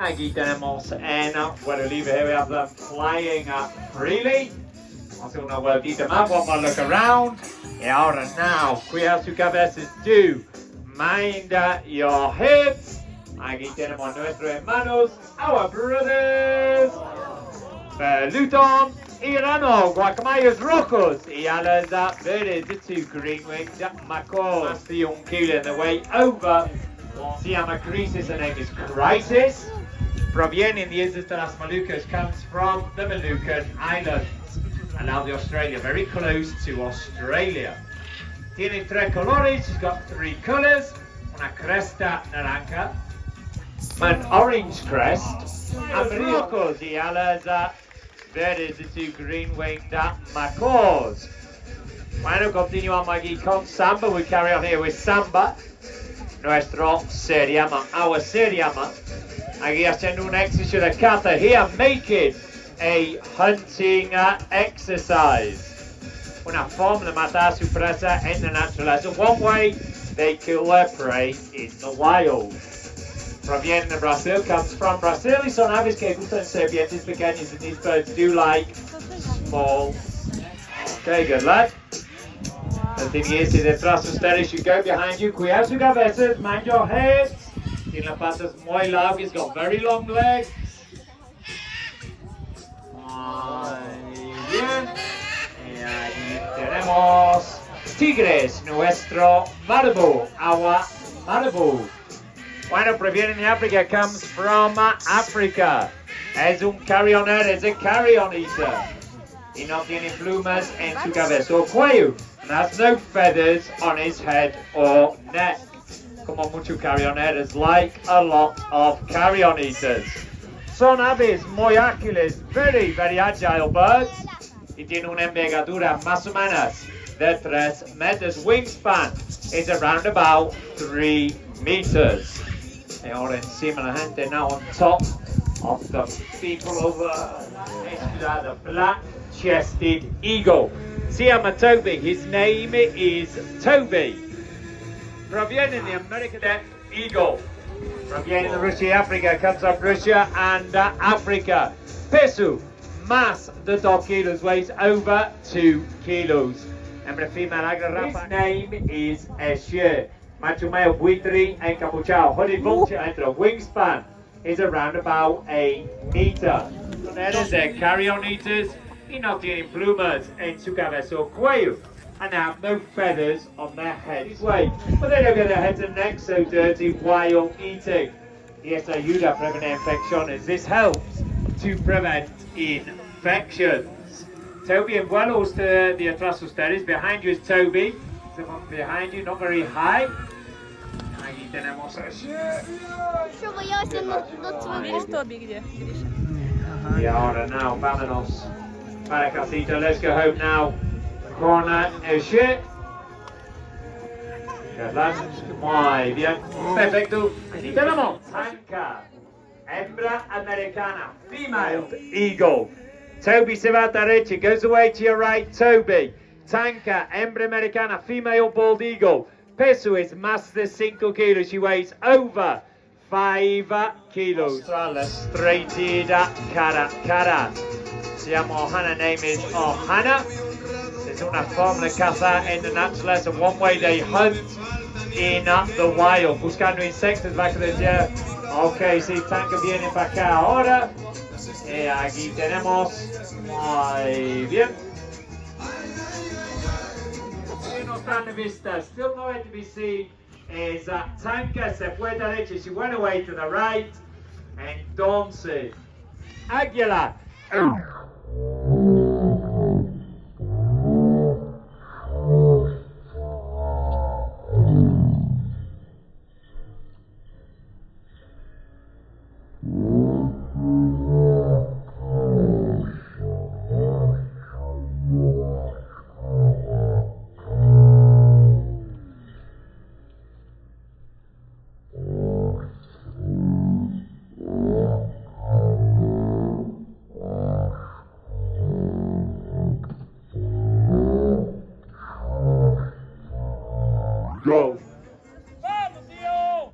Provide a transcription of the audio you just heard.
Aquí tenemos en vuelo libre. Here we have them flying freely. Vamos a hacer una vueltita más. One more look around. Y ahora now, cuidado su cabeza. Do mind your hips. Aquí tenemos nuestros hermanos, our brothers. Luton, Irano, guacamayos rojos y alas verdes, the two green-winged macaws. That's the young killer in the way over. Se llama Crisis, her name is Crisis. Proviene in the Islas de las Moluccas, comes from the Moluccan Islands. And now the Australia, very close to Australia. Tiene tres colores, she's got three colors. Una cresta naranja, an orange crest, and rojos y alas verdes, the two green-winged macaws. Bueno, continuamos aquí con samba. We carry on here with samba. Nuestro se llama, our se llama. Aquí haciendo un ejercicio de caza here, making a hunting exercise. Una forma de matar su presa en la naturaleza. One way they kill their prey in the wild. Proviene de Brazil, comes from Brazil, y son aves que gustan serpientes pequeñas, and these birds do like small. Okay, good lad. Manténgase detrás de ustedes, you go behind you, cuidado su cabeza, mind your heads. Tiene las patas muy largas, got very long legs. Muy bien. Y ahí tenemos tigres, nuestro marabou, our marabou. Bueno, proviene de África, comes from Africa. Es un carrioner, es a carrion eater. Y no tiene plumas en su cabeza o cuello. And has no feathers on his head or neck. Como muchos carrioneros, like a lot of carrion eaters. Son aves muy ágiles, very, very agile birds. Y tiene una envergadura más o menos de 3 meters. Wingspan is around about 3 meters. And ahora encima la gente, now on top of the people over the black-chested eagle. Se llama Toby, his name is Toby. Proviene de America de eagle. Proviene de Rusia y África, comes from Russia and Africa. Peso, más de 2 kilos, weighs over 2 kilos. Hembra female agarrapa. His name is Esher. Macho male buitre encapuchado. Hooded vulture entre wingspan is around about 1 meter. There's their carrion eaters. Y no tienen plumas en su cabeza o cuello. And they have no feathers on their heads. Wait, but they don't get their heads and necks so dirty while eating. Y esto ayuda a prevenir infecciones. This helps to prevent infections. Toby en vuelo usted de atrás ustedes. Behind you is Toby. Someone behind you, not very high. Aquí tenemos a Что боялся на Видишь, Тоби где? Видишь? Y ahora now, vámonos para casita. Let's go home now. Corner el shit. Muy bien. Perfecto. Aquí tenemos Tanka, hembra americana, female eagle. Toby se va a la derecha, goes away to your right, Toby. Tanka, hembra americana, female bald eagle. Peso is más de 5 kilos. She weighs over 5 kilos. Australia, straighted cara. Se llama Ohana, name is Ohana. Es una forma de cazar en la naturaleza. One way they hunt in the wild. Buscando insectos bajo de tierra. Ok, si Tanka viene para acá ahora. Y aquí tenemos. Muy bien. No están de vista. Still nowhere to be seen. Is Tanka se fue a la derecha. She went away to the right. Entonces, Águila. Go.